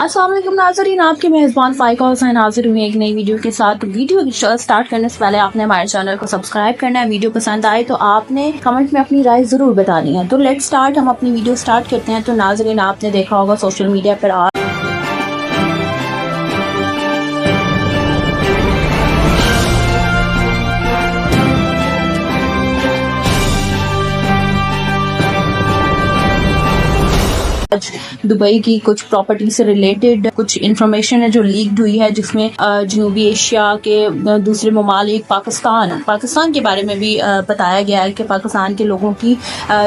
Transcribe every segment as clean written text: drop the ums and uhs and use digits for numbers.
अस्सलाम वालेकुम नाज़रीन, आपके मेज़बान फ़ाइका हुसैन हाजिर हुई एक नई वीडियो के साथ। वीडियो स्टार्ट करने से पहले आपने हमारे चैनल को सब्सक्राइब करना है। वीडियो पसंद आए तो आपने कमेंट में अपनी राय ज़रूर बतानी है। तो लेट्स स्टार्ट, हम अपनी वीडियो स्टार्ट करते हैं। तो नाज़रीन, आपने देखा होगा सोशल मीडिया पर दुबई की कुछ प्रॉपर्टी से रिलेटेड कुछ इंफॉर्मेशन है जो लीक्ड हुई है, जिसमें जनूबी एशिया के दूसरे ममालिक पाकिस्तान के बारे में भी बताया गया है कि पाकिस्तान के लोगों की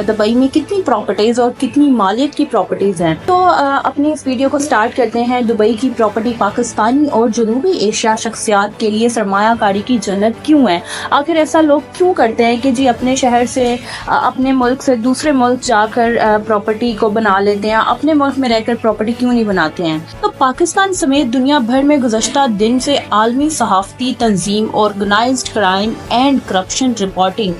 दुबई में कितनी प्रॉपर्टीज और कितनी मालियत की प्रॉपर्टीज हैं। तो अपनी इस वीडियो को स्टार्ट करते हैं। दुबई की प्रॉपर्टी पाकिस्तानी और जनूबी एशिया शख्सियात के लिए सरमायाकारी की जन्नत क्यों है? आखिर ऐसा लोग क्यों करते हैं कि जी अपने शहर से अपने मुल्क से दूसरे मुल्क जाकर प्रॉपर्टी को बना लेते हैं, अपने मुल्क में रहकर प्रॉपर्टी क्यों नहीं बनाते हैं? तो पाकिस्तान समेत दुनिया भर में गुज़श्ता दिन से आलमी सहाफ़ती तंजीम organised crime and corruption reporting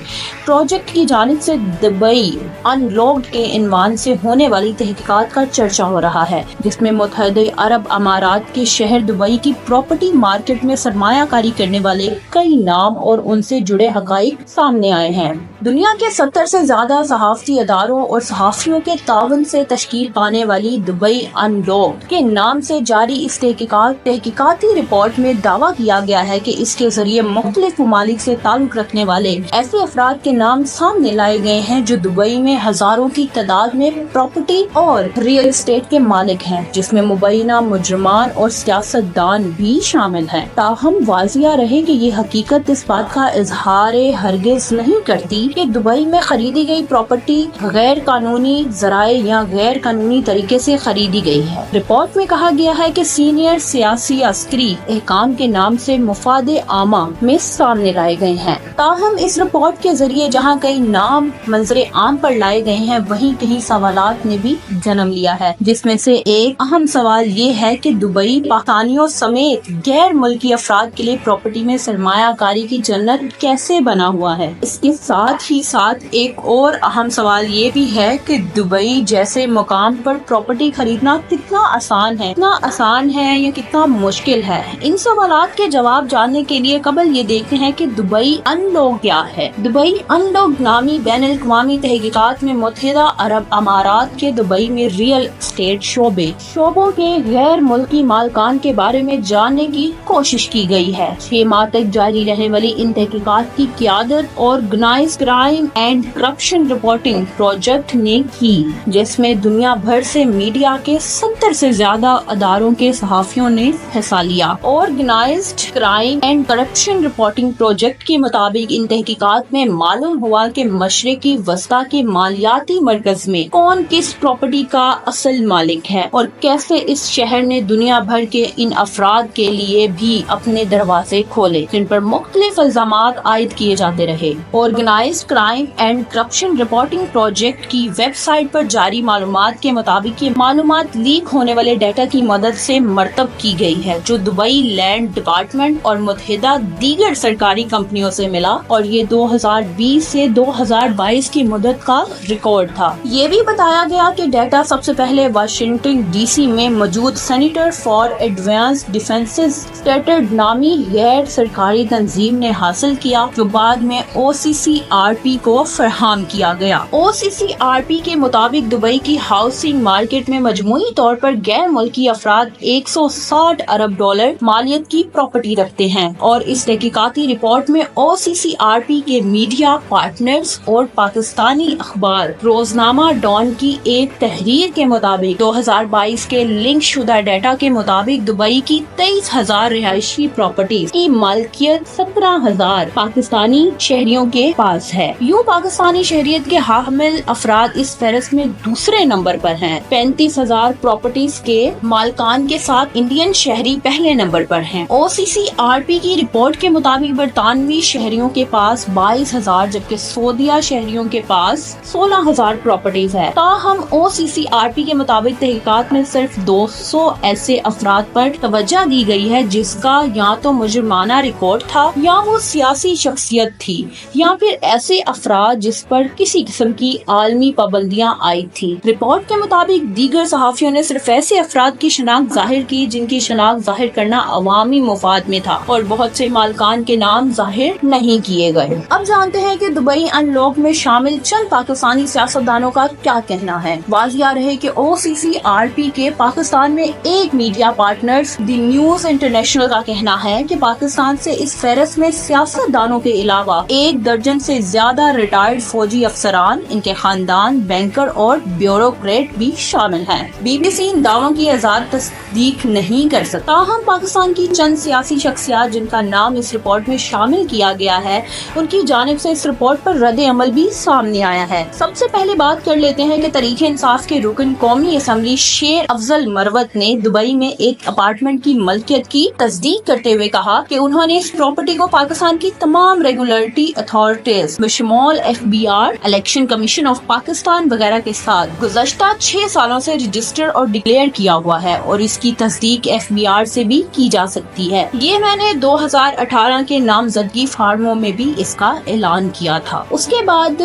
project की जानिब से दुबई अनलॉक्ड के इनवान से होने वाली तहकीकात का चर्चा हो रहा है, जिसमें मुत्तहदा अरब अमारात के शहर दुबई की प्रॉपर्टी मार्केट में सरमायाकारी करने वाले कई नाम और उनसे जुड़े हकाइक सामने आए हैं। दुनिया के 70 से ज्यादा सहाफ़ती अदारों और सहाफ़ियों के तावन से तश्कील पाने वाली दुबई अनलॉक्ड के नाम से जारी इस तहकीकाती रिपोर्ट में दावा किया गया है कि इसके जरिए मुख्तलिफ ममालिक से ताल्लुक रखने वाले ऐसे अफराद के नाम सामने लाए गए हैं जो दुबई में हजारों की तादाद में प्रॉपर्टी और रियल एस्टेट के मालिक हैं, जिसमें मुबैना मुजरमान और सियासतदान भी शामिल हैं। ताहम वाजिया रहे कि ये हकीकत इस बात का इजहार हरगिज नहीं करती कि दुबई में खरीदी गई प्रॉपर्टी गैर कानूनी जराए या गैर कानूनी तरीके से खरीदी गई है। रिपोर्ट में कहा गया है कि सीनियर सियासी अस्करी एहकाम के नाम से मुफादे आमा में सामने लाए गए हैं। ताहम इस रिपोर्ट के जरिए जहां कई नाम मंजरे आम पर लाए गए हैं, वहीं कई सवालात ने भी जन्म लिया है, जिसमें से एक अहम सवाल ये है कि दुबई पाकिस्तानियों समेत गैर मुल्की अफराद के लिए प्रॉपर्टी में सरमायाकारी की जन्नत कैसे बना हुआ है। इसके साथ ही साथ एक और अहम सवाल ये भी है कि दुबई जैसे मुकाम पर प्रॉपर्टी खरीदना कितना आसान है या कितना मुश्किल है। इन सवालात के जवाब जानने के लिए कबल ये देखते हैं कि दुबई अनलॉक्ड क्या है। दुबई अनलॉक्ड नामी बैनुल-अक़वामी तहकीकात में मुत्तहदा अरब अमारात के दुबई में रियल एस्टेट शोबों के गैर मुल्की मालकान के बारे में जानने की कोशिश की गई है। 6 माह तक जारी रहने वाली इन तहकीकात की क़ियादत organised crime and corruption reporting project ने की, जिसमें दुनिया भर से मीडिया के 70 से ज्यादा अदारों के सहाफियों ने हिस्सा लिया। Organised crime and corruption reporting project के मुताबिक इन तहकीकात में मालूम हुआ कि मशरिकी वस्ता के मालियाती मरकज में कौन किस प्रॉपर्टी का असल मालिक है और कैसे इस शहर ने दुनिया भर के इन अफराद के लिए भी अपने दरवाजे खोले, जिन पर मुख्तलिफ इल्जामात आयद किए जाते रहे। Organised crime and corruption reporting project की वेबसाइट पर जारी मालूमात के मुताबिक ये मालूमात लीक होने वाले डाटा की मदद से मरतब की गई है, जो दुबई लैंड डिपार्टमेंट और मुत्तहिदा दीगर सरकारी कंपनियों से मिला, और ये 2020 से 2022 की मुद्दत का रिकॉर्ड था। ये भी बताया गया कि डाटा सबसे पहले वाशिंगटन डीसी में मौजूद centre for advanced defences standard नामी गैर सरकारी तंजीम ने हासिल किया, जो बाद में OCCRP को फराहम किया गया। OCCRP के मुताबिक दुबई की हाउसिंग मार्केट में मजमूई तौर पर गैर मुल्की अफराद 160 अरब डॉलर मालियत की प्रॉपर्टी रखते हैं, और इस तहकीकाती रिपोर्ट में OCCRP के मीडिया पार्टनर्स और पाकिस्तानी अखबार रोजनामा डॉन की एक तहरीर के मुताबिक 2022 के लिंक शुदा डाटा के मुताबिक दुबई की 23,000 रिहायशी प्रॉपर्टी की मालिकियत 17,000 पाकिस्तानी शहरियों के पास है। यूँ पाकिस्तानी शहरियत के हामिल अफराद इस फहरिस्त में दूसरे नंबर पर हैं। 35,000 प्रॉपर्टीज के मालकान के साथ इंडियन शहरी पहले नंबर पर हैं। OCCRP की रिपोर्ट के मुताबिक बरतानवी शहरियों شہریوں کے پاس 22,000 جبکہ سعودیہ شہریوں کے پاس 16,000 پراپرٹیز ہے۔ تاہم OCCRP کے مطابق تحقیقات میں صرف 200 ایسے افراد پر توجہ دی گئی ہے جس کا یا تو مجرمانہ ریکارڈ تھا یا وہ سیاسی شخصیت تھی یا پھر ایسے افراد جس پر کسی قسم کی عالمی پابندیاں آئی تھی۔ رپورٹ کے مطابق دیگر صحافیوں نے صرف ایسے افراد کی شناخت ظاہر کی جن کی شناخت ظاہر کرنا عوامی مفاد میں تھا اور بہت سے مالکان کے نام ظاہر نہیں کیے گئے۔ اب جانتے ہیں کہ دبئی ان لاک میں شامل چند پاکستانی سیاستدانوں کا کیا کہنا ہے۔ واضح رہے کہ OCCRP کے پاکستان میں ایک میڈیا پارٹنرز دی نیوز انٹرنیشنل کا کہنا ہے کہ پاکستان سے اس فہرست میں سیاستدانوں کے علاوہ 1 درجن سے زیادہ ریٹائرڈ فوجی افسران، ان کے خاندان، بینکر اور بیوروکریٹ بھی شامل ہیں۔ BBC ان دعووں کی آزاد تصدیق نہیں کر سکتا۔ تاہم پاکستان کی چند سیاسی شخصیات جن کا نام اس رپورٹ میں شامل کیا گیا ہے ان کی جانب سے اس رپورٹ پر رد عمل بھی سامنے آیا ہے۔ سب سے پہلے بات کر لیتے ہیں کہ تحریک انصاف کے رکن قومی اسمبلی شیر افضل مروت نے دبئی میں ایک اپارٹمنٹ کی ملکیت کی تصدیق کرتے ہوئے کہا کہ انہوں نے اس پراپرٹی کو پاکستان کی تمام ریگولیٹری اتھارٹیز بشمول FBR، election commission of Pakistan وغیرہ کے ساتھ گزشتہ 6 سالوں سے رجسٹر اور ڈکلیئر کیا ہوا ہے اور اس کی تصدیق FBR سے بھی کی جا سکتی ہے۔ یہ میں نے 2018 کے نامزدگی فارموں میں بھی اس کا اعلان کیا تھا۔ اس کے بعد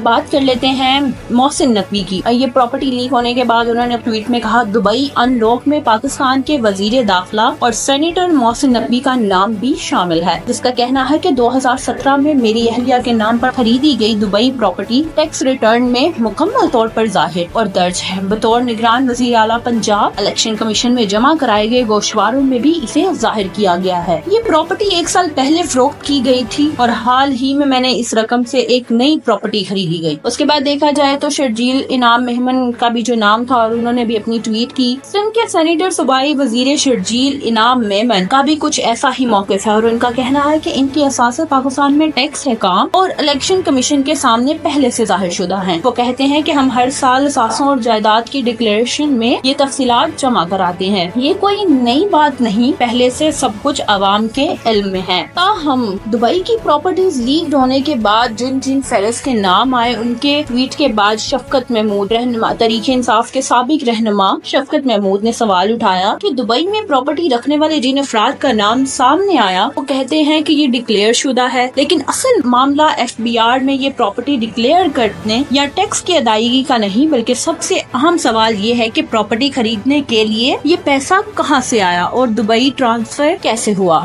بات کر لیتے ہیں محسن نقوی کی۔ یہ پراپرٹی لیک ہونے کے بعد انہوں نے ٹویٹ میں کہا دبئی ان لاک میں پاکستان کے وزیر داخلہ اور سینیٹر محسن نقوی کا نام بھی شامل ہے، جس کا کہنا ہے کہ 2017 میں میری اہلیہ کے نام پر خریدی گئی دبئی پراپرٹی ٹیکس ریٹرن میں مکمل طور پر ظاہر اور درج ہے۔ بطور نگران وزیر اعلیٰ پنجاب الیکشن کمیشن میں جمع کرائے گئے گوشواروں میں بھی اسے ظاہر کیا گیا ہے۔ یہ پراپرٹی 1 سال پہلے فروخت کی گئی تھی اور حال ہی میں نے اس رقم سے ایک نئی پراپرٹی خریدی گئی۔ اس کے بعد دیکھا جائے تو شرجیل انعام مہمن کا بھی جو نام تھا اور انہوں نے بھی اپنی ٹویٹ کی۔ سندھ کے سینیٹر صوبائی وزیر شرجیل انعام مہمن کا بھی کچھ ایسا ہی موقف ہے اور ان کا کہنا ہے کہ ان کی اساس پاکستان میں ٹیکس حکام اور الیکشن کمیشن کے سامنے پہلے سے ظاہر شدہ ہیں۔ وہ کہتے ہیں کہ ہم ہر سال اثاثوں اور جائیداد کی ڈکلیریشن میں یہ تفصیلات جمع کراتے ہیں۔ یہ کوئی نئی بات نہیں، پہلے سے سب کچھ عوام کے علم میں ہے۔ تاہم دبئی کی پراپرٹیز لیکڈ ہونے کے بعد جن فہرست کے نام آئے ان کے ٹویٹ کے بعد شفقت محمود رہنما تحریک انصاف کے سابق رہنما شفقت محمود نے سوال اٹھایا کہ دبئی میں پراپرٹی رکھنے والے جن افراد کا نام سامنے آیا وہ کہتے ہیں کہ یہ ڈکلیئر شدہ ہے، لیکن اصل معاملہ FBR میں یہ پراپرٹی ڈکلیئر کرنے یا ٹیکس کی ادائیگی کا نہیں، بلکہ سب سے اہم سوال یہ ہے کہ پراپرٹی خریدنے کے لیے یہ پیسہ کہاں سے آیا اور دبئی ٹرانسفر کیسے ہوا۔